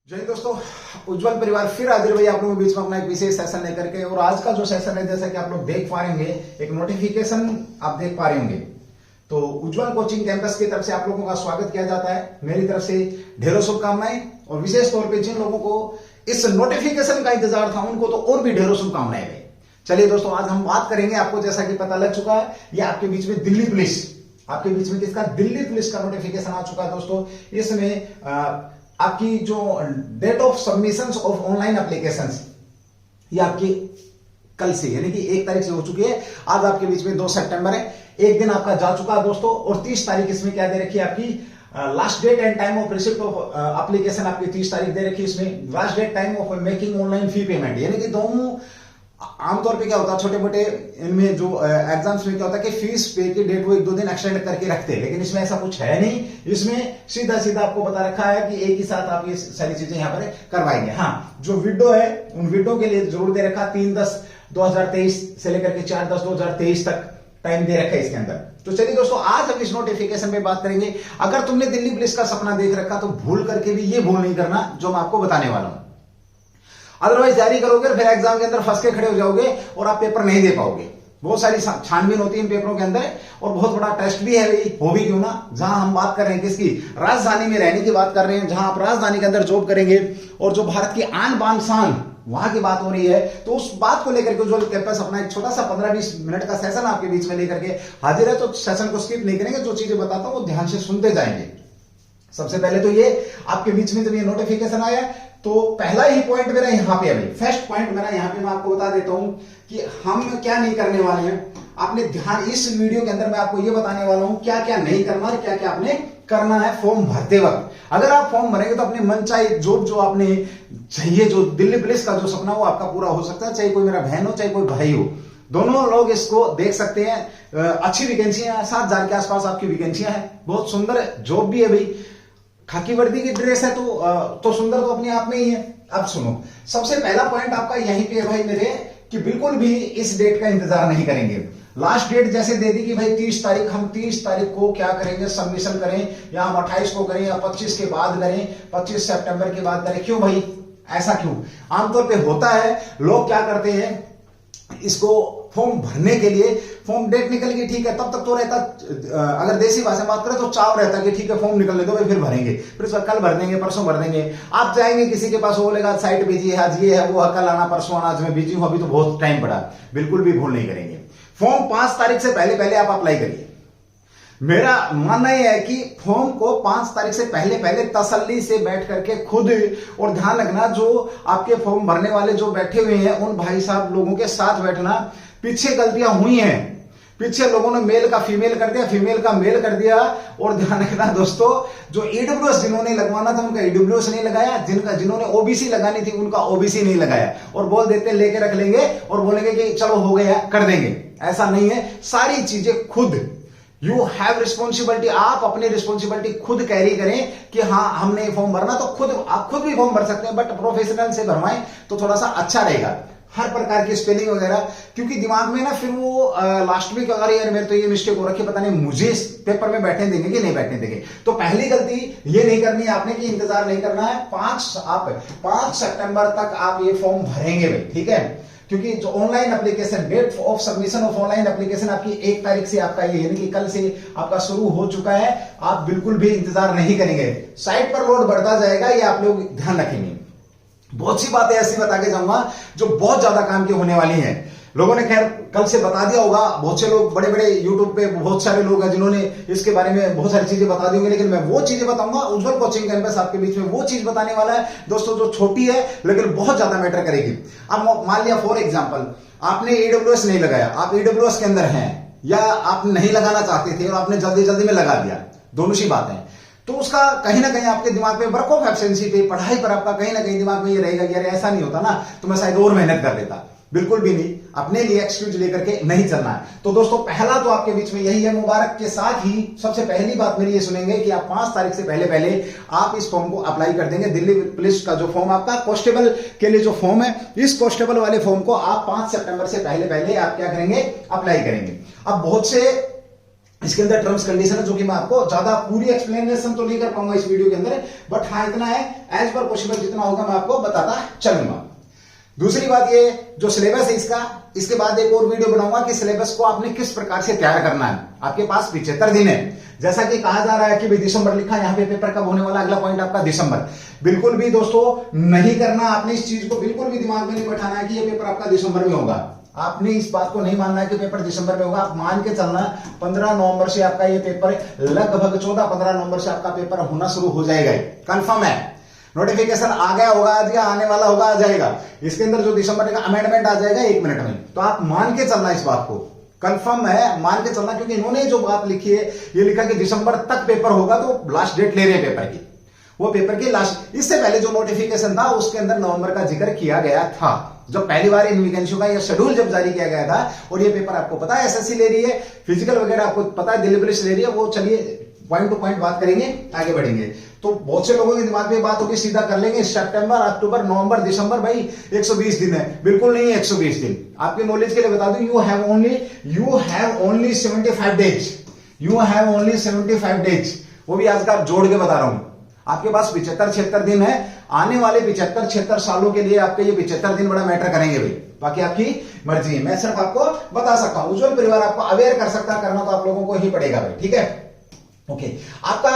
जय हिंद दोस्तों, उज्जवल परिवार फिर हाजिर भाई आप लोगों के बीच में अपना एक विशेष सेशन लेकर के। और आज का जो सेशन है, जैसा कि आप लोग देख पा रहे होंगे, एक नोटिफिकेशन आप देख पा रहे होंगे। तो उज्जवल कोचिंग कैंपस की तरफ से आप लोगों का स्वागत किया जाता है। मेरी तरफ से ढेरों शुभकामनाएं। और विशेष तौर पे जिन लोगों को इस नोटिफिकेशन का इंतजार था, उनको तो और भी ढेरों शुभकामनाएं भाई। चलिए दोस्तों, आज हम बात करेंगे, आपको जैसा कि पता लग चुका है, ये आपके बीच में दिल्ली पुलिस, आपके बीच में किसका, दिल्ली पुलिस का नोटिफिकेशन आ चुका है दोस्तों। इसमें आपकी जो date of submission of online applications, ये आपकी कल से यानी कि 1 तारीख से हो चुकी है। आज आपके बीच में 2 सितंबर है, एक दिन आपका जा चुका है दोस्तों। और 30 तारीख इसमें क्या दे रखी है, आपकी last date and time of receipt of application आपकी 30 तारीख दे रखी है। इसमें last date time of making online fee payment, यानी कि दोनों आमतौर पे क्या होता है, छोटे मोटे इनमें जो एग्जाम्स में क्या होता है कि फीस पे की डेट वो 1-2 दिन एक्सटेंड करके रखते हैं, लेकिन इसमें ऐसा कुछ है नहीं। इसमें सीधा सीधा आपको बता रखा है कि एक ही साथ आप ये सारी चीजें यहाँ पर करवाएंगे। हाँ, जो विडो है, उन विडो के लिए जरूर दे रखा 3/10/2023 से लेकर के 4/10/2023 तक टाइम दे रखा है इसके अंदर। तो चलिए दोस्तों, आज हम इस नोटिफिकेशन पे बात करेंगे। अगर तुमने दिल्ली पुलिस का सपना देख रखा तो भूल करके भी ये भूल नहीं करना जो मैं आपको बताने वाला हूं। अदरवाइज जारी करोगे, फिर एग्जाम के अंदर फंस के खड़े हो जाओगे और आप पेपर नहीं दे पाओगे। बहुत सारी छानबीन होती है इन पेपरों के अंदर, और बहुत बड़ा टेस्ट भी है भाई, हो भी क्यों ना। जहां हम बात कर रहे हैं किसकी, राजधानी में रहने की बात कर रहे हैं, जहां आप राजधानी के अंदर जॉब करेंगे और जो भारत की आन बान शान वहां की बात हो रही है। तो उस बात को लेकर के उज्जवल कैंपस अपना एक छोटा सा 15-20 मिनट का सेशन आपके बीच में लेकर के हाजिर है। तो सेशन को स्किप नहीं करेंगे, जो चीजें बताता हूं वो ध्यान से सुनते जाएंगे। सबसे पहले तो ये आपके बीच में जब ये नोटिफिकेशन आया, तो पहला ही पॉइंट मेरा यहाँ पे है भाई, फर्स्ट पॉइंट मेरा यहाँ पे मैं आपको बता देता हूं कि हम क्या नहीं करने वाले हैं। आपने ध्यान, इस वीडियो के अंदर मैं आपको ये बताने वाला हूं क्या क्या नहीं करना और क्या क्या आपने करना है फॉर्म भरते वक्त। अगर आप फॉर्म भरेंगे तो अपने मन चाहे जॉब जो आपने चाहिए, जो दिल्ली पुलिस का जो सपना वो आपका पूरा हो सकता है। चाहे कोई मेरा बहन हो, चाहे कोई भाई हो, दोनों लोग इसको देख सकते हैं। अच्छी वैकेंसियां, 7,000 के आसपास आपकी वैकेंसियां हैं। बहुत सुंदर जॉब भी है भाई, खाकी वर्दी की ड्रेस है तो सुंदर तो अपने आप में ही है। अब सुनो, सबसे पहला पॉइंट आपका यहीं पे है भाई मेरे, कि बिल्कुल भी इस डेट का इंतजार नहीं करेंगे। लास्ट डेट जैसे दे दी कि भाई 30 तारीख, हम 30 तारीख को क्या करेंगे, सबमिशन करें, या हम 28 को करें या 25 के बाद करें, 25 सितंबर के बाद करें। क्यों भाई, ऐसा क्यों? आमतौर पे होता है, लोग क्या करते हैं, इसको फॉर्म भरने के लिए, फॉर्म डेट निकल गई ठीक है, तब तक तो रहता, अगर देसी भाषा में बात करें तो चाव रहता कि ठीक है फॉर्म निकलने दो भाई, फिर भरेंगे, फिर इसका कल भर देंगे, परसों भर देंगे। आप जाएंगे किसी के पास, वो बोलेगा साइट बिजी है, आज ये है वो है, कल आना, परसों आना, आज मैं बिजी हूं, अभी तो बहुत टाइम पड़ा। बिल्कुल भी भूल नहीं करेंगे। फॉर्म 5 तारीख से पहले पहले आप अप्लाई करिए। मेरा मानना यह है कि फॉर्म को 5 तारीख से पहले पहले तसल्ली से बैठ करके खुद, और ध्यान रखना जो आपके फॉर्म भरने वाले जो बैठे हुए हैं उन भाई साहब लोगों के साथ बैठना। पीछे गलतियां हुई हैं, पीछे लोगों ने मेल का फीमेल कर दिया, फीमेल का मेल कर दिया। और ध्यान रखना दोस्तों, जो ईडब्ल्यूएस जिन्होंने लगवाना था उनका ईडब्ल्यूएस नहीं लगाया, जिन्होंने ओबीसी लगानी थी उनका ओबीसी नहीं लगाया, और बोल देते लेके रख लेंगे और बोलेंगे कि चलो हो गया कर देंगे। ऐसा नहीं है, सारी चीजें खुद, यू हैव रिस्पॉन्सिबिलिटी, आप अपनी रिस्पॉन्सिबिलिटी खुद कैरी करें कि हाँ हमने फॉर्म भरना। तो खुद आप खुद भी फॉर्म भर सकते हैं, बट प्रोफेशनल से भरवाएं तो थोड़ा सा अच्छा रहेगा। हर प्रकार की स्पेलिंग वगैरह, क्योंकि दिमाग में ना फिर वो लास्ट में अगर यार मेरे तो ये मिस्टेक हो रखी, पता नहीं मुझे इस पेपर में बैठने देंगे कि नहीं बैठने देंगे। तो पहली गलती ये नहीं करनी है आपने कि इंतजार नहीं करना है। 5 सितंबर तक आप ये फॉर्म भरेंगे भाई, ठीक है। क्योंकि जो online application, date of submission of online application आपकी 1 तारीख से आपका ये, यानी कि कल से आपका शुरू हो चुका है। आप बिल्कुल भी इंतजार नहीं करेंगे, साइट पर लोड बढ़ता जाएगा, ये आप लोग ध्यान रखेंगे। बहुत सी बातें ऐसी बता के जाऊंगा जो बहुत ज्यादा काम की होने वाली हैं। लोगों ने खैर कल से बता दिया होगा, बहुत से लोग, बड़े बड़े यूट्यूब पे बहुत सारे लोग हैं जिन्होंने इसके बारे में बहुत सारी चीजें बता दी होंगी, लेकिन मैं वो चीजें बताऊंगा। उज्जवल कोचिंग कैंपस आपके बीच में वो चीज बताने वाला है दोस्तों जो छोटी है लेकिन बहुत ज्यादा मैटर करेगी। अब मान लिया फॉर एग्जाम्पल आपने ईडब्ल्यूएस नहीं लगाया, आप ईडब्ल्यूएस के अंदर हैं, या आप नहीं लगाना चाहते थे और आपने जल्दी जल्दी में लगा दिया, दोनों सी बात है। तो उसका कहीं ना कहीं आपके दिमाग में वर्क ऑफ एब्सेंसी पे, पढ़ाई पर आपका कहीं ना कहीं दिमाग में ये रहेगा कि यार ऐसा नहीं होता ना तो मैं शायद और मेहनत कर देता। बिल्कुल भी नहीं, अपने लिए एक्सक्यूज लेकर के नहीं चलना है। तो दोस्तों पहला तो आपके बीच में यही है। मुबारक के साथ ही सबसे पहली बात मेरी ये सुनेंगे कि आप 5 तारीख से पहले पहले आप इस फॉर्म को अप्लाई कर देंगे। दिल्ली पुलिस का जो फॉर्म आपका कांस्टेबल के लिए जो फॉर्म है, इस कांस्टेबल वाले फॉर्म को आप 5 सितंबर से पहले पहले आप क्या करेंगे, अप्लाई करेंगे। अब बहुत से इसके अंदर टर्म्स कंडीशन है जो कि मैं आपको ज्यादा पूरी एक्सप्लेनेशन तो नहीं कर पाऊंगा इस वीडियो के अंदर, बट हाँ इतना है एज पर पॉसिबल जितना होगा मैं आपको बताता चलूंगा। दूसरी बात ये जो सिलेबस है इसका, इसके बाद एक और वीडियो बनाऊंगा कि सिलेबस को आपने किस प्रकार से तैयार करना है। आपके पास 75 दिन है, जैसा कि कहा जा रहा है कि भाई दिसंबर लिखा, यहाँ पे पेपर कब होने वाला, अगला पॉइंट आपका दिसंबर। बिल्कुल भी दोस्तों नहीं करना, आपने इस चीज को बिल्कुल भी दिमाग में नहीं बैठाना है कि ये पेपर आपका दिसंबर में होगा। आपने इस बात को नहीं मानना है कि पेपर दिसंबर में होगा। आप मान के चलना 15 नवंबर से आपका ये पेपर, लगभग 14-15 नवंबर से आपका पेपर होना शुरू हो जाएगा, कंफर्म है। नोटिफिकेशन आ गया होगा आज या आने वाला होगा, आ जाएगा। इसके अंदर जो दिसंबर का अमेंडमेंट आ जाएगा 1 मिनट में। तो आप मान के चलना, इस बात को कंफर्म है, मान के चलना, क्योंकि इन्होंने जो बात लिखी है, ये लिखा कि दिसंबर तक पेपर होगा, तो लास्ट डेट ले रहे हैं पेपर की, वो पेपर की लास्ट। इससे पहले जो नोटिफिकेशन था उसके अंदर नवंबर का जिक्र किया गया था, जब पहली बार इन वैकेंसियों का ये शेड्यूल जब जारी किया गया था। और ये पेपर आपको पता है एसएससी ले रही है, फिजिकल वगैरह आपको पता है दिल्ली पुलिस ले रही है। वो चलिए पॉइंट टू पॉइंट बात करेंगे, आगे बढ़ेंगे। तो बहुत से लोगों के दिमाग में बात होगी, सीधा कर लेंगे सितंबर, अक्टूबर, नवंबर, दिसंबर, भाई 120 दिन है। बिल्कुल नहीं है 120 दिन। आपके नॉलेज के लिए बता दूं, you have only 75 days, you have only 75 days. वो भी आज का जोड़ के बता रहा हूं। आपके पास 75-76 दिन है। आने वाले 75-76 सालों के लिए आपके ये 75 दिन बड़ा मैटर करेंगे भाई, बाकी आपकी मर्जी है। मैं सिर्फ आपको बता सकता हूं, उज्जवल परिवार आपको अवेयर कर सकता है, करना तो आप लोगों को ही पड़ेगा भाई, ठीक है। ओके, आपका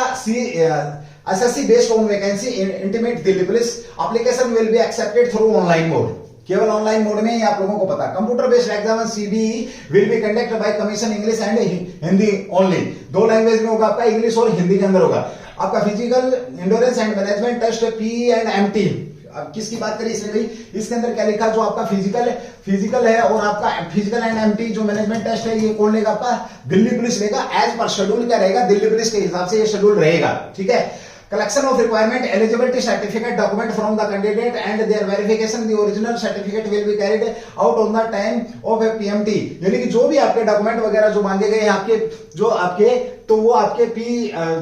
SSC based on vacancy intimate Delhi police application will be accepted through online mode, केवल ऑनलाइन मोड में ही आप लोगों को पता। Computer based exam CBE will be conducted by commission English and Hindi only. 2 language में होगा आपका, इंग्लिश और हिंदी के अंदर होगा। आपका physical endurance and management test PE and MT, अब किसकी बात करें इसमें भाई, इसके अंदर क्या लिखा, जो आपका फिजिकल है और आपका फिजिकल एंड एमटी जो मैनेजमेंट टेस्ट है, ये कौन लेगा, आपका दिल्ली पुलिस लेगा। एज पर शेड्यूल क्या रहेगा, दिल्ली पुलिस के हिसाब से ये शेड्यूल रहेगा, ठीक है। Collection of requirement eligibility certificate document from the candidate and their verification, the original certificate will be carried out on the time of a PMT। यानी कि जो भी आपके डॉक्यूमेंट वगैरह जो मांगे गए आपके, जो आपके, तो वो आपके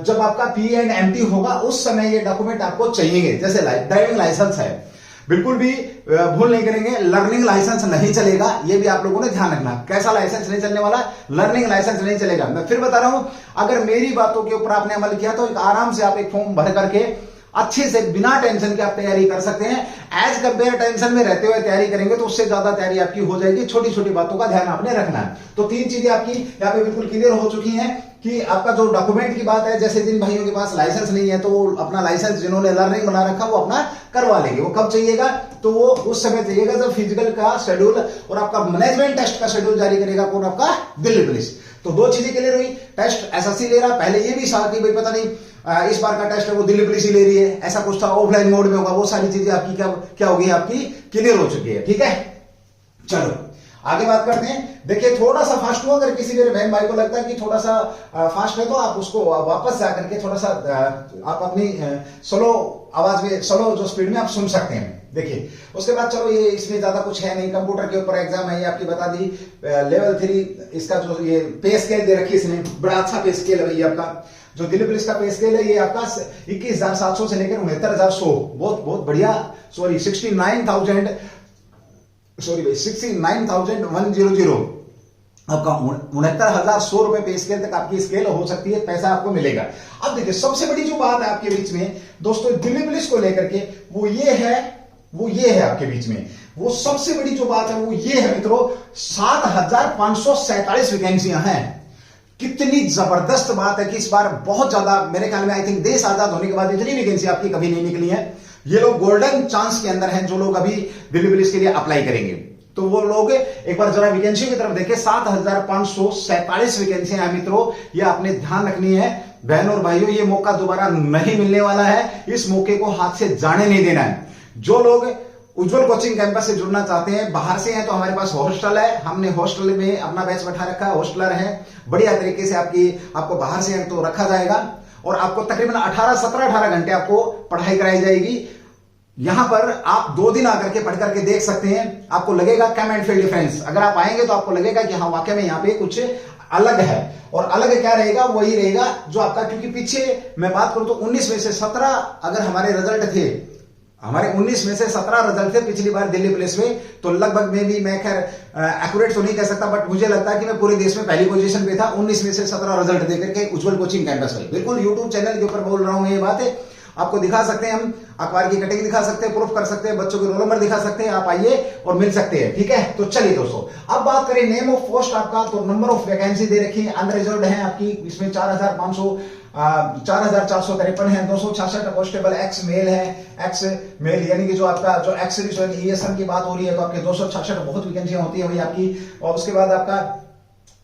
जब आपका पी एंड एमटी होगा उस समय ये डॉक्यूमेंट आपको चाहिए। जैसे ड्राइविंग लाइसेंस है, बिल्कुल भी भूल नहीं करेंगे, लर्निंग लाइसेंस नहीं चलेगा, ये भी आप लोगों ने ध्यान रखना। कैसा लाइसेंस नहीं चलने वाला, लर्निंग लाइसेंस नहीं चलेगा। मैं फिर बता रहा हूं, अगर मेरी बातों के ऊपर आपने अमल किया तो आराम से आप एक फॉर्म भर करके अच्छे से बिना टेंशन के आप तैयारी कर सकते हैं। एज कंपेयर टेंशन में रहते हुए तैयारी करेंगे तो उससे ज्यादा तैयारी आपकी हो जाएगी। छोटी छोटी बातों का ध्यान आपने रखना है। तो 3 चीजें आपकी यहाँ पे बिल्कुल क्लियर हो चुकी हैं कि आपका जो डॉक्यूमेंट की बात है, जैसे जिन भाइयों के पास लाइसेंस नहीं है तो वो अपना लाइसेंस, जिन्होंने लर्निंग बना रखा वो अपना करवा लेंगे। वो कब चाहिएगा, तो वो उस समय चाहिएगा जब फिजिकल का शेड्यूल और आपका मैनेजमेंट टेस्ट का शेड्यूल जारी करेगा कौन, आपका दिल्ली पुलिस। तो 2 चीजें क्लियर हुई, टेस्ट एसएससी ले रहा, पहले ये भी था कि भाई पता नहीं इस बार का टेस्ट है वो दिल्ली पुलिस ही ले रही है, ऐसा कुछ था, ऑफलाइन मोड में होगा। वो सारी चीजें आपकी क्या होगी, आपकी क्लियर हो चुकी है, ठीक है। चलो आगे बात करते हैं। देखिए थोड़ा सा फास्ट हुआ, अगर किसी मेरे बहन भाई को लगता है कि थोड़ा सा फास्ट है तो आप उसको वापस जा करके थोड़ा सा आप अपनी स्लो आवाज में, स्लो जो स्पीड में आप सुन सकते हैं। देखिए उसके बाद चलो, ये इसमें ज्यादा कुछ है नहीं, कंप्यूटर के ऊपर एग्जाम है, ये आपकी बता दी। लेवल 3 इसका जो ये पे स्केल दे रखी इसने, बड़ा अच्छा पे स्केल है भैया आपका। जो दिल्ली पुलिस का पे स्केल है ये आपका 21,700 से लेकर 69,100, बहुत बढ़िया। सॉरी 69,100 आपका 69,100 रुपए पे स्केल तक आपकी स्केल हो सकती है, पैसा आपको मिलेगा। अब देखिए सबसे बड़ी जो बात है आपके बीच में दोस्तों दिल्ली पुलिस को लेकर के, वो ये है आपके बीच में, वो सबसे बड़ी जो बात है वो ये है मित्रों, 7,547 वैकेंसियां हैं। कितनी जबरदस्त बात है कि इस बार बहुत ज्यादा, मेरे ख्याल में आई थिंक देश आजाद होने के बाद इतनी वैकेंसी आपकी कभी नहीं निकली है। ये लोग गोल्डन चांस के अंदर हैं, जो लोग अभी दिल्ली पुलिस के लिए अप्लाई करेंगे तो वो लोग एक बार जरा वैकेंसी की तरफ देखें। 7,547 वैकेंसियां हैं मित्रों, ये आपने ध्यान रखनी है बहनों और भाइयों। ये मौका दोबारा नहीं मिलने वाला है, इस मौके को हाथ से जाने नहीं देना है। जो लोग उज्जवल कोचिंग कैंपस से जुड़ना चाहते हैं, बाहर से हैं, तो हमारे पास हॉस्टल है, हमने हॉस्टल में अपना बैच बैठा रखा है, हॉस्टलर है, बढ़िया तरीके से आपको बाहर से तो रखा जाएगा और आपको तकरीबन 18 घंटे आपको पढ़ाई कराई जाएगी। यहां पर आप 2 दिन आकर के पढ़ करके देख सकते हैं, आपको लगेगा कैम एंड फील्ड डिफेंस। अगर आप आएंगे तो आपको लगेगा कि हाँ वाकई में यहाँ पे कुछ अलग है। और अलग क्या रहेगा, वही रहेगा जो आपका, क्योंकि पीछे मैं बात करूं तो 19 में से 17 अगर हमारे रिजल्ट थे हमारे 19 में से 17 रिजल्ट थे पिछली बार दिल्ली पुलिस में, तो लगभग मैं खैर एक्यूरेट तो नहीं कह सकता, बट मुझे लगता है कि मैं पूरे देश में पहली पोजीशन पे था 19 में से 17 रिजल्ट देकर के उज्जवल कोचिंग कैंपस में। बिल्कुल यूट्यूब चैनल के ऊपर बोल रहा हूं ये बात है, आपको दिखा सकते हैं, हम अखबार की कटिंग दिखा सकते हैं, प्रूफ कर सकते हैं, बच्चों के रोल नंबर दिखा सकते हैं, आप आइए और मिल सकते हैं। ठीक है, तो चलिए दोस्तों अब बात करें नेम ऑफ पोस्ट आपका, तो नंबर ऑफ वैकेंसी दे रखी है, अनरिजर्व्ड है आपकी, इसमें 4,453 है, 266 कांस्टेबल एक्स मेल है, एक्स मेल यानी कि जो आपका जो एक्स ईएसएम की बात हो रही है, तो आपके 266 बहुत वैकेंसियां होती है भाई आपकी। और उसके बाद आपका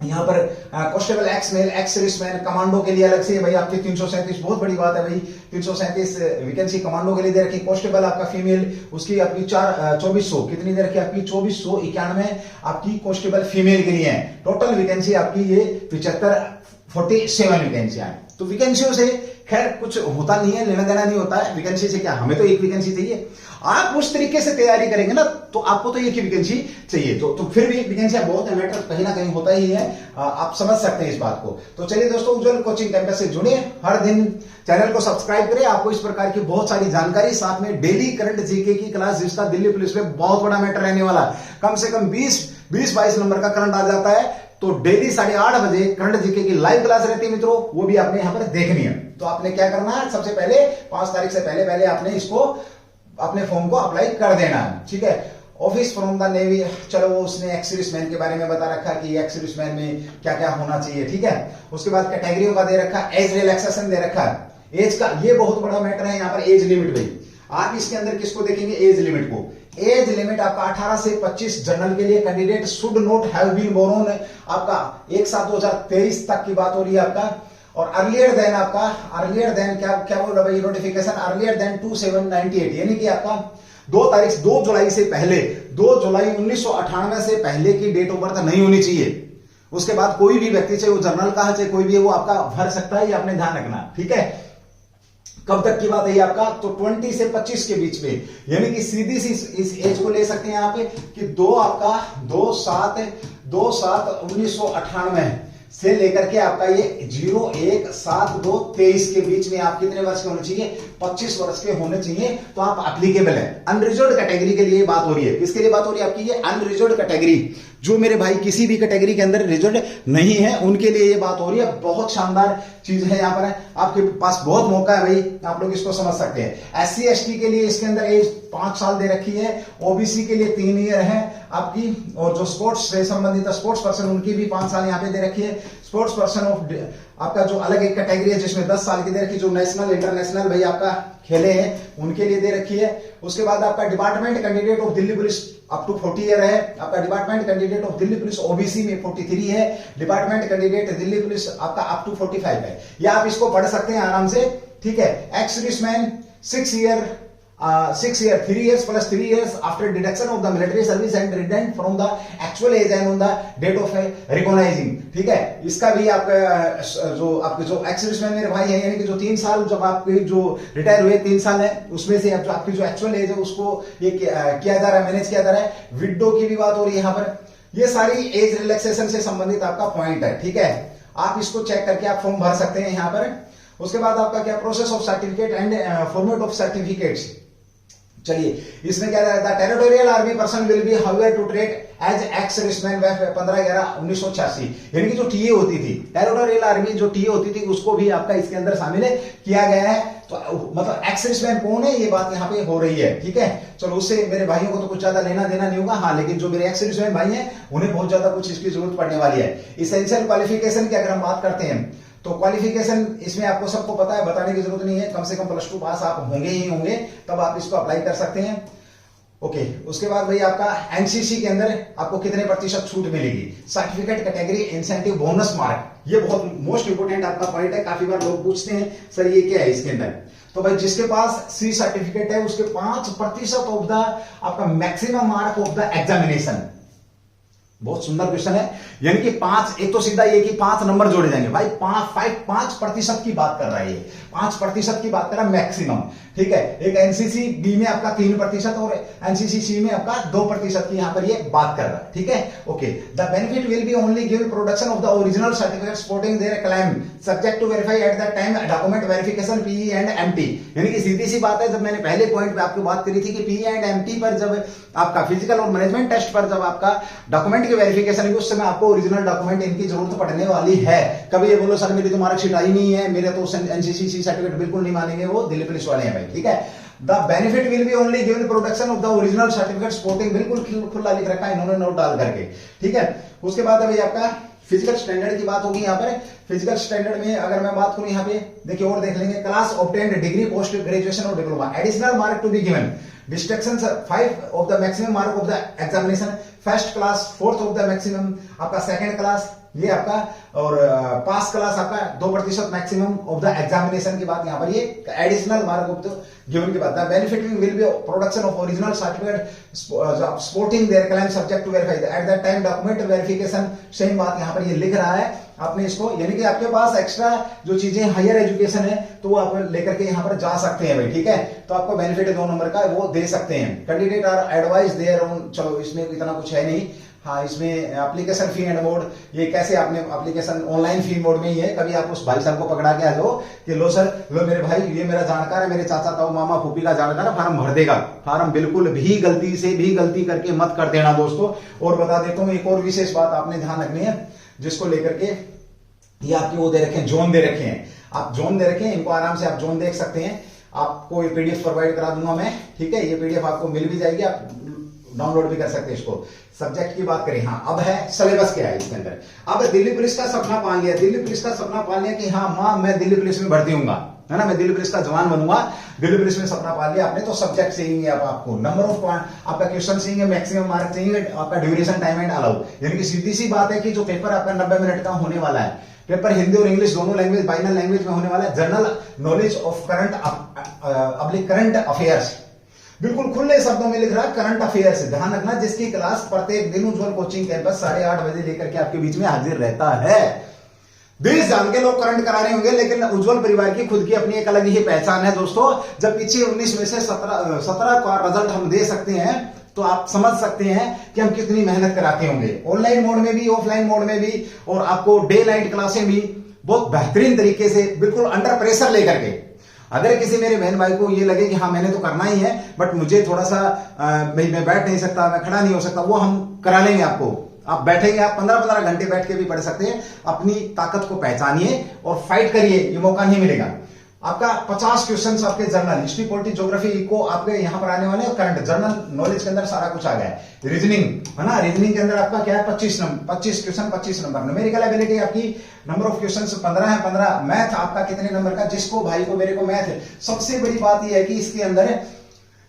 यहाँ पर constable ex male, ex serviceman, commando के लिए अलग से भाई आपकी 337, बहुत बड़ी बात है भाई, 337 वैकेंसी कमांडो के लिए दे रखी। कांस्टेबल आपका फीमेल, उसकी आपकी 2400 कितनी दे रखी है आपकी 2491 आपकी कांस्टेबल फीमेल के लिए है। टोटल वैकेंसी आपकी ये 47 वैकेंसियां हैं। तो वैकेंसियों से खैर कुछ होता नहीं है, लेना देना नहीं होता है वैकेंसी से, क्या हमें तो एक वैकेंसी चाहिए। आप उस तरीके से तैयारी करेंगे ना तो आपको तो एक ही वैकेंसी चाहिए, तो फिर भी वैकेंसियां बहुत है, मैटर कहीं ना कहीं होता ही है, आप समझ सकते हैं इस बात को। तो चलिए दोस्तों, उज्जवल कोचिंग कैंपस से जुड़े, हर दिन चैनल को सब्सक्राइब करें, आपको इस प्रकार की बहुत सारी जानकारी, साथ में डेली करंट जीके की क्लास, जिसका दिल्ली पुलिस में बहुत बड़ा मैटर रहने वाला, कम से कम 20-22 नंबर का करंट आ जाता है। तो डेली 8:30 बजे करंट जीके की लाइव क्लास रहती है मित्रों, वो भी आपने यहां पर देखनी है। तो आपने क्या करना है, सबसे पहले 5 तारीख से पहले आपने इसको अपने फॉर्म को अप्लाई कर देना है। ठीक है, ऑफिस फ्रॉम द नेवी, चलो वो उसने एक्स सर्विसमैन के बारे में बता रखा कि एक्स सर्विसमैन में क्या क्या होना चाहिए। ठीक है, उसके बाद कैटेगरियों का दे रखा, एज रिलैक्सेशन दे रखा है, एज का ये बहुत बड़ा मैटर है यहाँ पर, एज लिमिट भाई आप इसके अंदर किसको देखेंगे, एज लिमिट को। एज लिमिट आपका 18 से 25 जनरल के लिए candidate should not have been born, आपका 1/7/2023 तक की बात हो रही है आपका। और अर्लियर देन आपका, अर्लियर देन क्या बोल रहा है भाई नोटिफिकेशन, अर्लियर देन 2798 यानी कि आपका 2 जुलाई से पहले, 2 जुलाई 1998 से पहले की डेट ऑफ बर्थ नहीं होनी चाहिए। उसके बाद कोई भी व्यक्ति, चाहे वो जनरल का है चाहे कोई भी है, वो आपका भर सकता है, ये आपने ध्यान रखना। ठीक है, कब तक की बात है ये आपका, तो 20 से 25 के बीच में, यानी कि सीधी सी इस एज को ले सकते हैं यहाँ पे कि 2/7/1998 से लेकर के आपका ये 01/7/2023 के बीच में आप कितने वर्ष के होने चाहिए, 25 वर्ष के होने चाहिए, तो आप एप्लीकेबल है। अनरिजर्व्ड कैटेगरी के लिए बात हो रही है, किसके लिए बात हो रही है आपकी, ये अनरिजर्व्ड कैटेगरी, जो मेरे भाई किसी भी कैटेगरी के अंदर रिजर्व्ड नहीं है उनके लिए ये बात हो रही है। बहुत शानदार चीज है यहाँ पर, आपके पास बहुत मौका है भाई, आप लोग इसको समझ सकते हैं। SC ST के लिए इसके अंदर एज 5 साल दे रखी है, OBC के लिए 3 ईयर है आपकी, और जो स्पोर्ट्स से संबंधित स्पोर्ट्स पर्सन उनकी भी 5 साल यहाँ पे दे रखी है। स्पोर्ट्स पर्सन ऑफ आपका जो अलग एक कैटेगरी है जिसमें 10 साल की दे रखी, जो नेशनल इंटरनेशनल भाई आपका खेले हैं उनके लिए दे रखी है। उसके बाद आपका department candidate of Delhi police up to 40 year है, आपका department candidate of Delhi police OBC में 43 है, डिपार्टमेंट कैंडिडेट दिल्ली पुलिस आपका अप टू 45 है। या आप इसको पढ़ सकते हैं आराम से। ठीक है, ex serviceman 6 year 3 years plus 3 years after deduction of the military service and return from the actual age and on the date of recognizing। ठीक है, इसका भी आपके जो एक्स सर्विसमैन मेरे भाई है, यानी कि जो 3 साल जब आपके जो रिटायर हुए 3 साल है, उसमें से जो आपकी जो एक्चुअल एज है उसको ये किया जा रहा है, मैनेज किया जा रहा है। विडो की भी बात हो रही है यहाँ पर। ये सारी एज रिलैक्सेशन से संबंधित आपका पॉइंट है। ठीक है, आप इसको चेक करके आप फॉर्म भर सकते हैं यहाँ पर। उसके बाद आपका क्या, process of certificate and format of certificates. चलिए, इसमें क्या रहता है, territorial army person will be however to treat as ex serviceman 15/11/1986, यानी कि जो टीए होती थी, टेरिटोरियल आर्मी जो टीए होती थी उसको भी आपका इसके अंदर शामिल किया गया है। तो मतलब एक्स सर्विसमैन कौन है, ये बात यहाँ पे हो रही है। ठीक है, चलो उससे मेरे भाइयों को तो कुछ ज्यादा लेना देना नहीं होगा, हाँ, लेकिन जो मेरे एक्स सर्विसमैन भाई हैं उन्हें बहुत ज्यादा कुछ इसकी जरूरत पड़ने वाली है। इसेंशियल क्वालिफिकेशन की अगर हम बात करते हैं तो क्वालिफिकेशन इसमें आपको सबको पता है, बताने की जरूरत नहीं है, कम से कम +2 पास आप होंगे ही होंगे, तब आप इसको अप्लाई कर सकते हैं। ओके, उसके बाद भाई आपका एनसीसी के अंदर आपको कितने % छूट मिलेगी, certificate category incentive bonus mark, ये बहुत मोस्ट इंपोर्टेंट आपका पॉइंट है। काफी बार लोग पूछते हैं सर ये क्या है इसके अंदर, तो भाई जिसके पास C सर्टिफिकेट है उसके 5% ऑफ द आपका maximum mark of the examination, बहुत सुंदर क्वेश्चन है। यानी कि 5, एक तो सीधा ये कि 5 नंबर जोड़े जाएंगे भाई, 5% की बात कर रहा है ये, 5% की बात कर रहा है मैक्सिमम, ठीक है। एक एनसीसी बी में आपका 3% और एनसीसी सी में आपका 2% की यहां पर ये बात कर रहा है, ठीक है। Okay, the benefit will be only given production of the original certificate supporting their claim subject to verify at the time document verification PE and MT. यानी कि सीधी सी बात है, जब मैंने पहले पॉइंट पे आपको बात करी थी कि पीई एंड एमटी पर जब आपका फिजिकल और मैनेजमेंट टेस्ट पर जब आपका डॉक्यूमेंट की वेरिफिकेशन है, उस समय आपको ओरिजिनल डॉक्यूमेंट इनकी जरूरत पड़ने वाली है। कभी ये बोलो सर मेरी तो मार्कशीट आई नहीं है, मेरे तो एनसीसी सर्टिफिकेट बिल्कुल नहीं मानेंगे, वो दिल्ली पुलिस वाले हैं भाई, ठीक है। The benefit will be only given production of the original certificate supporting, बिल्कुल खुला लिख रखा है इन्होंने नोट डाल करके, ठीक है। उसके बाद अभी आपका फिजिकल स्टैंडर्ड की बात होगी यहाँ पर। फिजिकल स्टैंडर्ड में अगर मैं बात करूं यहाँ पे देखिए और देख लेंगे, class obtained degree post graduation और diploma, additional mark to be given, distinctions 5 of the maximum mark of the examination, first class 4th of the maximum, आपका सेकंड क्लास ये आपका, और पास क्लास आपका 2% मैक्सिमम ऑफ द एग्जामिनेशन की बात यहाँ पर ये additional mark of the given की बात है। Benefit will be production of original certificate supporting their claim subject to verify at that time document verification, same बात यहाँ पर ये लिख रहा है आपने इसको। यानी कि आपके पास एक्स्ट्रा जो चीजें हायर एजुकेशन है तो वो आप लेकर के यहाँ पर जा सकते हैं भाई, ठीक है। तो आपको बेनिफिट 2 नंबर का वो दे सकते हैं। Candidate are advise their own, चलो इसमें इतना कुछ है नहीं। हाँ, इसमें एप्लीकेशन फी एंड मोड, ये कैसे आपने एप्लीकेशन ऑनलाइन फी मोड में ही है। कभी आप उस भाई साहब को पकड़ा के आ जाओ कि लो सर, लो मेरे भाई, ये मेरा जानकार है, मेरे चाचा ताऊ मामा फूफी का जानकार है, फार्म भर देगा। फार्म बिल्कुल भी गलती करके मत कर देना दोस्तों। और बता देता हूँ एक और विशेष बात आपने ध्यान रखनी है, जिसको लेकर के ये आपके वो दे रखे हैं, जोन दे रखे हैं, आप जोन दे रखे हैं, इनको आराम से आप जोन देख सकते हैं। आपको ये पीडीएफ प्रोवाइड करा दूंगा मैं, ठीक है। ये पीडीएफ आपको मिल भी जाएगी, आप डाउनलोड भी कर सकते हैं इसको। सब्जेक्ट की बात करें, हाँ अब है सिलेबस क्या है इसके अंदर। अब दिल्ली पुलिस का सपना पाल लिया, दिल्ली पुलिस का सपना पाल लिया कि हाँ मां मैं दिल्ली पुलिस में भर्ती हूंगा, है ना, मैं दिल्ली पुलिस का जवान बनूंगा। दिल्ली पुलिस में सपना पाल लिया आपने, तो सब्जेक्ट चाहिए आपको, नंबर ऑफ आपका क्वेश्चन चाहिए, मैक्सिमम मार्क चाहिए, आपका ड्यूरेशन टाइम एंड अलाउ। यानी कि सीधी सी बात है कि जो पेपर आपका 90 मिनट का होने वाला है, पेपर हिंदी और इंग्लिश दोनों लैंग्वेज बाइनल लैंग्वेज में होने वाला है। General knowledge of current affairs, बिल्कुल खुले शब्दों में लिख रहा है करंट अफेयर्स। ध्यान रखना, जिसकी क्लास प्रत्येक दिन उज्जवल कोचिंग कैंपस 8:30 बजे लेकर के आपके बीच में हाजिर रहता है। देश जान के लोग करंट करा रहे होंगे, लेकिन उज्जवल परिवार की खुद की अपनी एक अलग ही पहचान है दोस्तों। जब पीछे 19 में से 17 का रिजल्ट हम दे सकते हैं, तो आप समझ सकते हैं कि हम कितनी मेहनत कराते होंगे, ऑनलाइन मोड में भी, ऑफलाइन मोड में भी, और आपको डे नाइट क्लासें भी बहुत बेहतरीन तरीके से बिल्कुल अंडर प्रेशर लेकर के। अगर किसी मेरे बहन भाई को ये लगे कि हाँ मैंने तो करना ही है, बट मुझे थोड़ा सा मैं बैठ नहीं सकता, मैं खड़ा नहीं हो सकता, वो हम करा लेंगे आपको। आप बैठेंगे, आप 15-15 घंटे बैठ के भी पढ़ सकते हैं। अपनी ताकत को पहचानिए और फाइट करिए, ये मौका नहीं मिलेगा। आपका 50 क्वेश्चन आपके जनरल हिस्ट्री, पॉलिटी, ज्योग्राफी को आपके यहाँ पर आने वाले, और करंट जनरल नॉलेज के अंदर सारा कुछ आ गया है। रीजनिंग है ना, रीजनिंग के अंदर आपका क्या है, 25 क्वेश्चन 25 नंबर। न्यूमेरिकल एबिलिटी आपकी नंबर ऑफ क्वेश्चन 15 है, 15। मैथ आपका कितने नंबर का, जिसको भाई को मेरे को मैथ है। सबसे बड़ी बात यह है कि इसके अंदर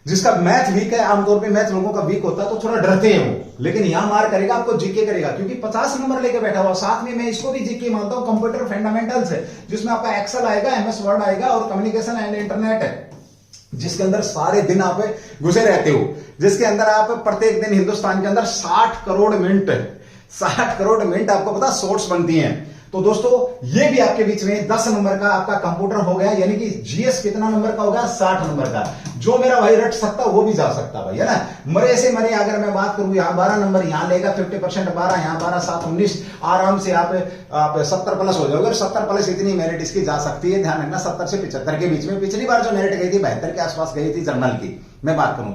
जिसका मैथ वीक है, आमतौर पे मैथ लोगों का वीक होता है तो थोड़ा डरते हैं वो, लेकिन यहां मार करेगा, आपको जीके करेगा, क्योंकि 50 नंबर लेके बैठा हुआ। साथ में मैं इसको भी जीके मानता हूं, कंप्यूटर फंडामेंटल्स है, जिसमें आपका एक्सेल आएगा, एमएस वर्ड आएगा, और कम्युनिकेशन एंड इंटरनेट है, जिसके अंदर सारे दिन आप घुसे रहते हो, जिसके अंदर आप प्रत्येक दिन हिंदुस्तान के अंदर 60 करोड़ मिनट आपको पता शॉर्ट्स बनती हैं। तो दोस्तों ये भी आपके बीच में 10 नंबर का आपका कंप्यूटर हो गया, यानी कि जीएस कितना नंबर का होगा, 60 नंबर का। जो मेरा भाई रट सकता वो भी जा सकता भाई, है ना। मरे से मरे अगर मैं बात करूं, यहां 12 नंबर यहां लेगा, 50% 12, यहां 12, 7, 19, आराम से आप 70 प्लस हो जाओगे। 70 प्लस इतनी मेरिट इसकी जा सकती है, ध्यान रखना, 70 से 75 के बीच में। पिछली बार जो मेरिट गई थी 72 के आसपास गई थी जनरल की, मैं बात करूं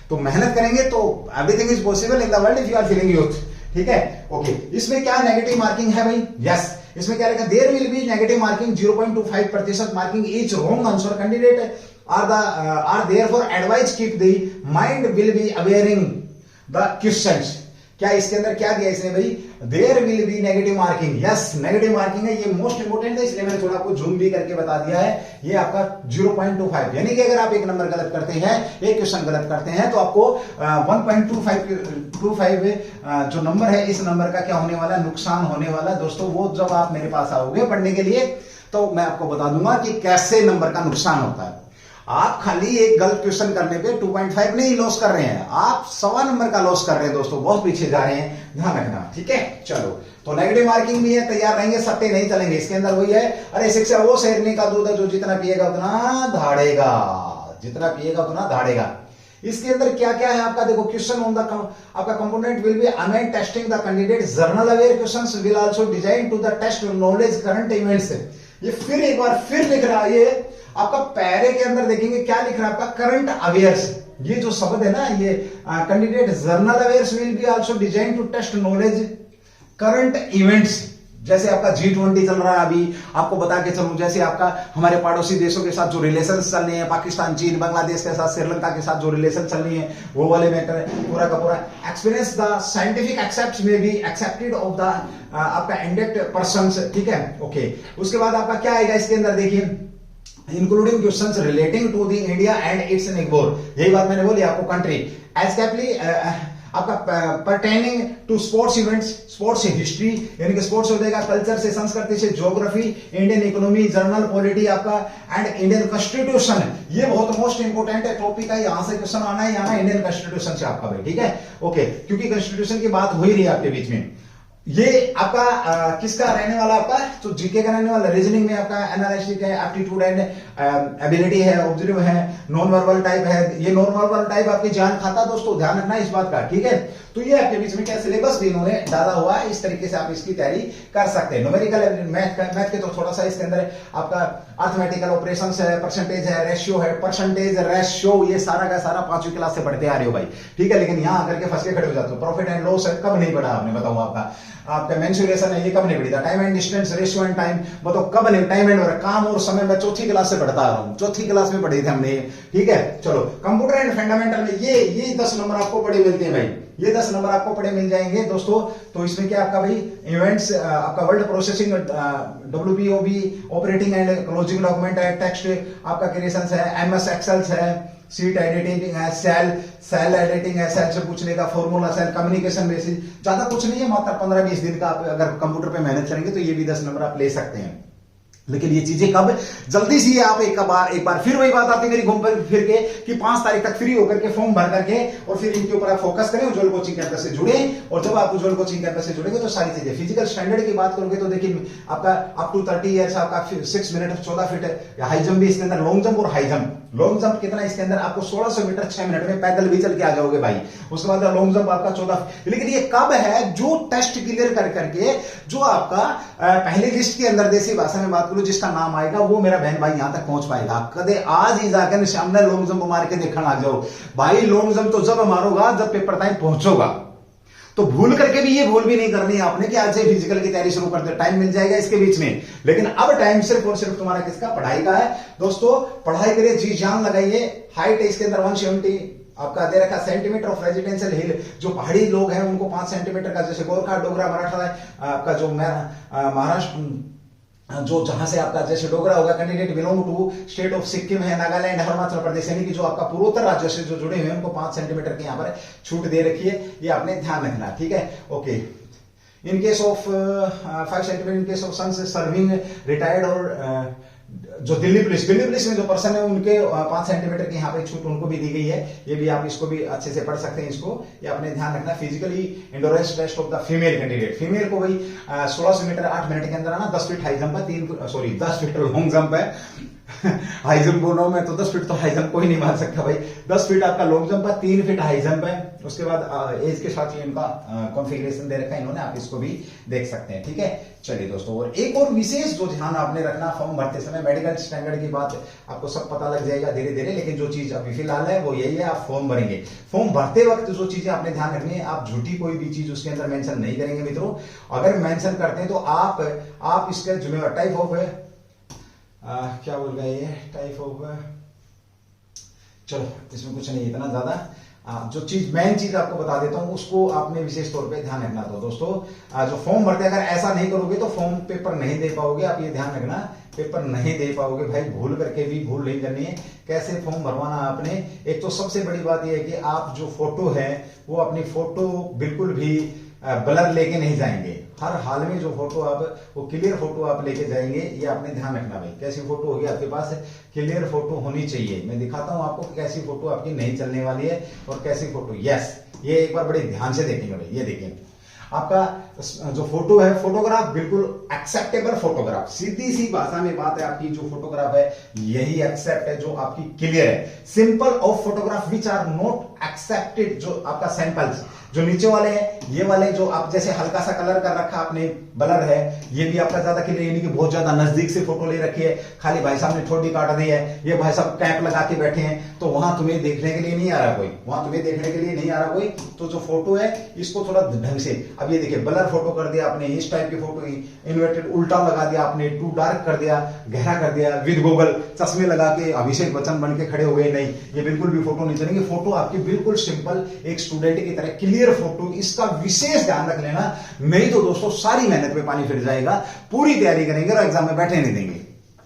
तो मेहनत करेंगे तो everything is possible in the world if you are feeling youth, ठीक है। ओके, इसमें क्या नेगेटिव मार्किंग है भाई, यस, इसमें क्या लिखा, there will be negative marking 0.25% marking each wrong answer. Candidate are therefore advised keep the mind will be awareing the questions। क्या इसके अंदर क्या दिया इसने भाई, there will be negative marking, yes negative marking है, ये मोस्ट इंपोर्टेंट है, इसलिए मैंने थोड़ा आपको जूम भी करके बता दिया है। ये आपका 0.25, यानी कि अगर आप एक नंबर गलत करते हैं, एक क्वेश्चन गलत करते हैं, तो आपको 1.25 जो नंबर है, इस नंबर का क्या होने वाला, नुकसान होने वाला दोस्तों। वो जब आप मेरे पास आओगे पढ़ने के लिए, तो मैं आपको बता दूंगा कि कैसे नंबर का नुकसान होता है। आप खाली एक गलत क्वेश्चन करने पे 2.5 नहीं लॉस कर रहे हैं, आप 1.25 नंबर का लॉस कर रहे हैं दोस्तों, बहुत पीछे जा रहे हैं, ध्यान रखना। ठीक है, चलो तो नेगेटिव मार्किंग भी है, तैयार रहेंगे, सट्टे नहीं चलेंगे। इसके अंदर वही है, अरे शिक्षा वो शेरनी का दूध है जो जितना पिएगा उतना धाड़ेगा, जितना पिएगा उतना धाड़ेगा। इसके अंदर क्या क्या है आपका, देखो क्वेश्चन ऑन द आपका component will be amend testing the candidate general aware questions will also design to the test knowledge current events. ये फिर एक बार फिर लिख रहा है, ये आपका पैरे के अंदर देखेंगे क्या लिख रहा है आपका, करंट अवेयर्स। ये जो शब्द है ना, ये candidate general awareness will be also design to test knowledge current events. जैसे आपका G20 चल रहा है अभी, आपको बता के चलूं, जैसे आपका हमारे पड़ोसी देशों के साथ जो रिलेशन चल रहे हैं, पाकिस्तान, चीन, बांग्लादेश के साथ, श्रीलंका के साथ जो रिलेशन चल रही है, वो वाले मैटर पूरा का पूरा एक्सपीरियंस द साइंटिफिक एक्सेप्ट में बी एक्सेप्टेड ऑफ द आपका इंडेक्ट पर्संस। ठीक है, ओके। उसके बाद आपका क्या आएगा इसके अंदर, देखिए including questions relating to the India and its neighbour. यही बात मैंने बोली आपको, कंट्री एज कैपली आपका pertaining to sports events, sports से हिस्ट्री यानी कि स्पोर्ट्स हो जाएगा, कल्चर से, संस्कृति से geography, Indian economy, general polity आपका एंड इंडियन कॉन्स्टिट्यूशन। ये बहुत मोस्ट इंपोर्टेंट है टॉपिक है, यहां से क्वेश्चन आना है, यहाँ इंडियन कॉन्स्टिट्यूशन से आपका भाई। ठीक है, ओके, क्योंकि कॉन्स्टिट्यूशन की बात हो ही रही है आपके बीच में। ये आपका किसका रहने वाला, आपका तो जीके का रहने वाला। रीजनिंग में आपका एनालिटिक है, एप्टीट्यूड एंड एबिलिटी है, ऑब्जर्व है, नॉन वर्बल टाइप है। ये नॉन वर्बल टाइप आपकी जान खाता दोस्तों, ध्यान रखना इस बात का। ठीक है, तो ये आपके बीच में क्या सिलेबस भी इन्होंने डाला हुआ है, इस तरीके से आप इसकी तैयारी कर सकते हैं। न्यूमेरिकल मैथ के तो थोड़ा सा इसके अंदर आपका अर्थमेटिकल ऑपरेशंस है, परसेंटेज है, रेशियो है, परसेंटेज रेशियो, ये सारा का सारा 5वीं क्लास से पढ़ते आ रहे हो भाई। ठीक है, लेकिन यहां आकर के फंस के खड़े हो जाते हो। प्रॉफिट एंड लॉस है, कब नहीं पढ़ा आपने, बताऊं आपका मेंसुरेशन है, ये कब नहीं पढ़ी था। Time and distance, ratio and time, बताओ कब नहीं। टाइम एंड काम और समय में 4वीं क्लास से पढ़ता आ रहा हूं, 4वीं क्लास में पढ़े थे हमने। ठीक है, चलो कंप्यूटर एंड फंडामेंटल में ये 10 नंबर आपको पढ़े मिलते हैं भाई, ये 10 नंबर आपको पढ़े मिल जाएंगे दोस्तों। तो इसमें क्या आपका भाई इवेंट्स, आपका world processing, WPOB, operating and closing document है, टेक्स्ट आपका क्रिएशंस है, MS एक्सेल्स है, सीट एडिटिंग है, सेल एडिटिंग है, सेल से पूछने का फॉर्मूला, सेल कम्युनिकेशन बेसिस, ज्यादा कुछ नहीं है, मात्र 15-20 दिन का आप अगर कंप्यूटर पे मेहनत करेंगे तो ये भी 10 नंबर आप ले सकते हैं। लेकिन ये चीजें कब, जल्दी से आप एक बार फिर वही बात आती है मेरी घूम फिर के कि 5 तारीख तक फ्री होकर के फॉर्म भर करके और फिर इनके ऊपर आप फोकस करें, उज्ज्वल कोचिंग कैंपस से जुड़े। और जब आप उज्ज्वल कोचिंग कैंपस से जुड़ेंगे तो सारी चीजें, फिजिकल स्टैंडर्ड की बात करोगे तो देखिए आपका अप टू 30 ईयर्स आपका 6 मिनट 14 फीट हाई जंप भी इसके अंदर, लॉन्ग जंप और हाई जंप। लॉन्ग जंप कितना इसके अंदर आपको 1600 मीटर 6 मिनट में पैदल भी चल के आ जाओगे भाई। उसके बाद लॉन्ग जंप आपका 14। लेकिन ये कब है, जो टेस्ट क्लियर कर करके जो आपका पहली लिस्ट के अंदर, देसी भाषा में बात करूं, जिसका नाम आएगा वो मेरा बहन भाई यहां तक पहुंच पाएगा। कदे आज ही जाकर सामने लॉन्ग जंप मार के देखना आ जाओ भाई। लॉन्ग जंप तो जब मारोगा जब पेपर टाइम पहुंचोगा। तो भूल करके भी ये भूल भी नहीं करनी है आपने कि आज से फिजिकल की तैयारी शुरू कर दे, टाइम मिल जाएगा इसके बीच में। लेकिन अब टाइम सिर्फ और सिर्फ तुम्हारा किसका, पढ़ाई का है दोस्तों। पढ़ाई करिए, जी जान लगाइए। हाइट है इसके अंदर 170 आपका दे रखा, सेंटीमीटर ऑफ रेजिडेंशियल हिल। जो पहाड़ी लोग हैं उनको 5 सेंटीमीटर का, जैसे गोरखा, डोगरा, मराठा आपका जो महाराष्ट्र, जो जहां से आपका जैसे डोगरा होगा, candidate belong to state of Sikkim है, नागालैंड, अरुणाचल प्रदेश, यानी कि जो आपका पूर्वोत्तर राज्यों से जो जुड़े हुए हैं उनको 5 सेंटीमीटर की यहाँ पर छूट दे रखी है। ये आपने ध्यान रखना, ठीक है, okay. In case of 5 centimetre in case of sons serving retired, और जो दिल्ली पुलिस में जो पर्सन है उनके 5 सेंटीमीटर की यहाँ पे छूट उनको भी दी गई है। ये भी आप इसको भी अच्छे से पढ़ सकते हैं, इसको ये आपने ध्यान रखना। Physically endurance test of the female candidate, female को भाई 1600 मीटर 8 मिनट के अंदर आना, 10 फीट हाई जंप है, 10 फीट लॉन्ग जंप है। हाई जंप बोलो मैं तो 10 फीट तो हाई जंप कोई नहीं मार सकता भाई। 10 फीट आपका लॉन्ग जंप है, 3 फीट हाई जंप है। उसके बाद एज के साथ ही इनका कॉन्फ़िगरेशन दे रखा है इन्होंने, आप इसको भी देख सकते हैं, ठीक है। चलिए दोस्तों, और एक और विशेष जो ध्यान आपने रखना फॉर्म भरते समय, मेडिकल स्टैंडर्ड की बात आपको सब पता लग जाएगा धीरे धीरे, लेकिन जो चीज अभी फिलहाल है वो यही है, आप फॉर्म भरेंगे। फॉर्म भरते वक्त जो चीजें आपने ध्यान रखनी है, आप झूठी कोई भी चीज उसके अंदर मेंशन नहीं करेंगे मित्रों। अगर मेंशन करते हैं तो आप इसके जिम्मेवार टाइप ऑफ है, क्या बोल रहे हैं, टाइप ऑफ, चलो इसमें कुछ नहीं इतना ज्यादा। जो चीज मेन चीज आपको बता देता हूं, उसको आपने विशेष तौर पे ध्यान रखना। तो दोस्तों जो फॉर्म भरते अगर ऐसा नहीं करोगे तो फॉर्म पेपर नहीं दे पाओगे, आप ये ध्यान रखना, पेपर नहीं दे पाओगे भाई। भूल करके भी भूल नहीं करनी है। कैसे फॉर्म भरवाना आपने, एक तो सबसे बड़ी बात यह है कि आप जो फोटो है वो अपनी फोटो बिल्कुल भी ब्लर लेके नहीं जाएंगे। हर हाल में जो फोटो आप वो क्लियर फोटो आप लेके जाएंगे, ये आपने ध्यान रखना भाई। कैसी फोटो होगी आपके पास, क्लियर फोटो होनी चाहिए। मैं दिखाता हूं आपको कैसी फोटो आपकी नहीं चलने वाली है और कैसी फोटो। यस, ये एक बार बड़े ध्यान से देखेंगे भाई। ये देखिए आपका जो फोटो है, फोटोग्राफ बिल्कुल एक्सेप्टेबल फोटोग्राफ, सीधी सी भाषा में बात है, आपकी जो फोटोग्राफ है यही एक्सेप्ट है, जो आपकी क्लियर है। Simple of photograph which are not accepted, जो आपका सैंपल्स जो नीचे वाले हैं, ये वाले जो आप जैसे हल्का सा कलर कर रखा आपने, ब्लर है, ये भी आपका ज्यादा क्लियर, यानी कि बहुत ज्यादा नजदीक से फोटो ले रखी है, खाली भाई साहब ने ठोडी काट दी है, ये भाई साहब कैप लगा के बैठे हैं, तो वहां तुम्हें देखने के लिए नहीं आ रहा कोई, वहां तुम्हें देखने के लिए नहीं आ रहा कोई। तो जो फोटो है इसको थोड़ा ढंग से, अब ये देखिए ब्लर फोटो कर दिया आपने, इस टाइप की फोटो इन्वर्टेड उल्टा लगा दिया आपने, टू डार्क कर दिया, गहरा कर दिया, विद गूगल चश्मे लगा के अभिषेक बच्चन बन के खड़े हो गए, नहीं, ये बिल्कुल भी फोटो नहीं चलेंगे। फोटो आपकी बिल्कुल सिंपल एक स्टूडेंट की तरह क्लियर फोटो, इसका विशेष ध्यान रख लेना, नहीं तो दोस्तों सारी मेहनत में पानी फिर जाएगा। पूरी तैयारी करेंगे और एग्जाम में बैठे नहीं देंगे,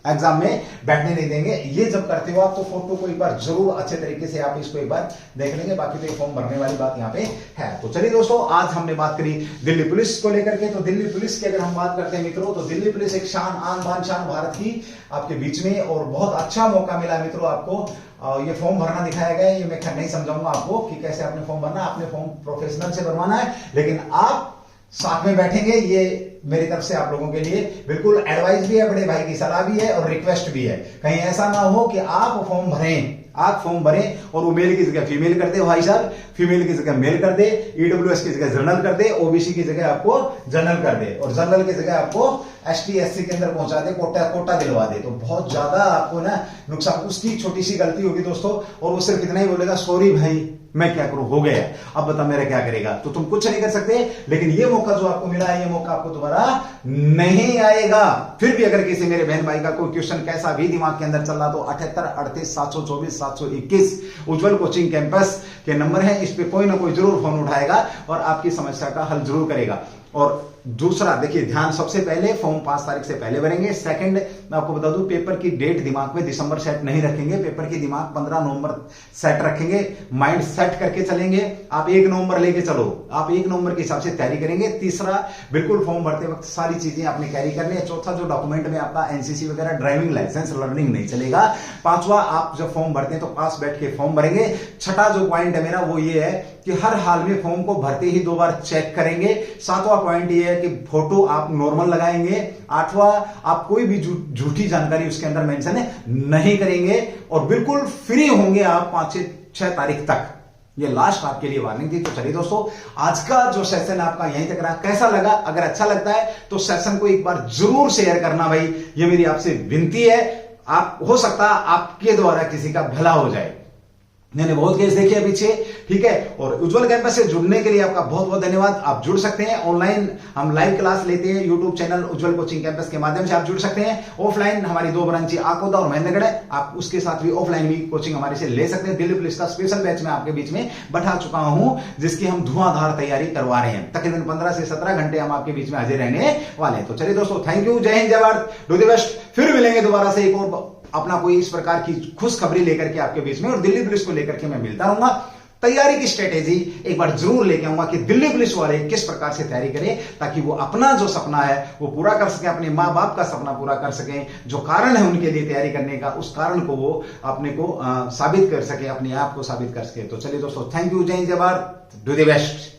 एग्जाम में बैठने नहीं देंगे। ये जब करते हो आप तो फोटो को एक बार जरूर अच्छे तरीके से आप इसको एक बार देख लेंगे, बाकी तो ये फॉर्म भरने वाली बात यहाँ पे है। तो चलिए दोस्तों, आज हमने बात करी दिल्ली पुलिस को लेकर के। तो दिल्ली पुलिस की अगर हम बात करते हैं मित्रों, तो दिल्ली पुलिस एक शान, आन बान शान भारत की आपके बीच में, और बहुत अच्छा मौका मिला है मित्रों आपको। ये फॉर्म भरना दिखाया गया है, ये मैं नहीं समझाऊंगा आपको कि कैसे आपने फॉर्म भरना, आपने फॉर्म प्रोफेशनल से भरवाना है, लेकिन आप साथ में बैठेंगे, ये मेरी तरफ से आप लोगों के लिए बिल्कुल एडवाइस भी है, बड़े भाई की सलाह भी है और रिक्वेस्ट भी है। कहीं ऐसा ना हो कि आप फॉर्म भरें और वो मेल की जगह फीमेल कर दे भाई साहब, फीमेल की जगह मेल कर दे, ईडब्ल्यूएस की जगह जनरल कर दे, ओबीसी की जगह आपको जनरल कर दे, और जनरल की जगह आपको एसटी एससी के अंदर पहुंचा दे, कोटा दिलवा दे, तो बहुत ज्यादा आपको ना नुकसान। उसकी छोटी सी गलती होगी दोस्तों, और वो सिर्फ इतना ही बोलेगा, सॉरी भाई मैं क्या करूं, हो गया, अब बता मेरा क्या करेगा। तो तुम कुछ नहीं कर सकते, लेकिन ये मौका जो आपको मिला है, ये मौका आपको दोबारा नहीं आएगा। फिर भी अगर किसी मेरे बहन भाई का कोई क्वेश्चन कैसा भी दिमाग के अंदर चल रहा, तो 78 38 724 721 उज्जवल कोचिंग कैंपस के नंबर है, इस पे कोई ना कोई जरूर फोन उठाएगा और आपकी समस्या का हल जरूर करेगा। और दूसरा देखिए ध्यान, सबसे पहले फॉर्म 5 तारीख से पहले भरेंगे। सेकंड, मैं आपको बता दूं, पेपर की डेट दिमाग में दिसंबर सेट नहीं रखेंगे, पेपर की दिमाग 15 नवंबर सेट रखेंगे, माइंड सेट करके चलेंगे। आप 1 नवंबर लेके चलो, आप 1 नवंबर के हिसाब से तैयारी करेंगे। तीसरा, बिल्कुल फॉर्म भरते वक्त सारी चीजें आपने कैरी करनी है। चौथा, जो डॉक्यूमेंट में आपका एनसीसी वगैरह, ड्राइविंग लाइसेंस, लर्निंग नहीं चलेगा। पांचवा, आप जब फॉर्म भरते हैं तो पास बैठ के फॉर्म भरेंगे। छठा जो पॉइंट है मेरा वो ये है कि हर हाल में फॉर्म को भरते ही 2 बार चेक करेंगे। सातवां पॉइंट ये है कि फोटो आप नॉर्मल लगाएंगे। आठवां, आप कोई भी झूठी जानकारी उसके अंदर मेंशन नहीं करेंगे, और बिल्कुल फ्री होंगे आप 5 से 6 तारीख तक। ये लास्ट आपके लिए वार्निंग थी। तो चलिए दोस्तों, आज का जो सेशन आपका यहीं तक रहा, कैसा लगा? अगर अच्छा लगता है तो सेशन को एक बार जरूर शेयर करना भाई, ये मेरी आपसे विनती है। आप हो सकता है आपके द्वारा किसी का भला हो जाए। मैंने बहुत केस देखे हैं पीछे, ठीक है। और उज्जवल कैंपस से जुड़ने के लिए आपका बहुत बहुत धन्यवाद। आप जुड़ सकते हैं, ऑनलाइन हम लाइव क्लास लेते हैं यूट्यूब चैनल उज्जवल कोचिंग कैंपस के माध्यम से आप जुड़ सकते हैं। ऑफलाइन हमारी 2 ब्रांच आकोदा और महेंद्रगढ़ है, आप उसके साथ भी ऑफलाइन भी कोचिंग हमारे से ले सकते हैं। दिल्ली पुलिस का स्पेशल बैच में आपके बीच में बैठा चुका हूं, जिसकी हम धुआंधार तैयारी करवा रहे हैं। तकरीबन 15 से 17 घंटे हम आपके बीच में हाजिर रहने वाले हैं। तो चलिए दोस्तों, थैंक यू, जय हिंद, जय भारत, डू द बेस्ट। फिर मिलेंगे दोबारा से एक और अपना कोई इस प्रकार की खुशखबरी लेकर के आपके बीच में, और दिल्ली पुलिस को लेकर के मैं मिलता रहूंगा। तैयारी की स्ट्रेटेजी एक बार जरूर लेके आऊंगा कि दिल्ली पुलिस वाले किस प्रकार से तैयारी करें, ताकि वो अपना जो सपना है वो पूरा कर सके, अपने माँ बाप का सपना पूरा कर सकें। जो कारण है उनके लिए तैयारी करने का, उस कारण को वो अपने को साबित कर सके, अपने आप को साबित कर सके। तो चलिए दोस्तों, थैंक यू, जय हिंद, जय भारत, डू द बेस्ट।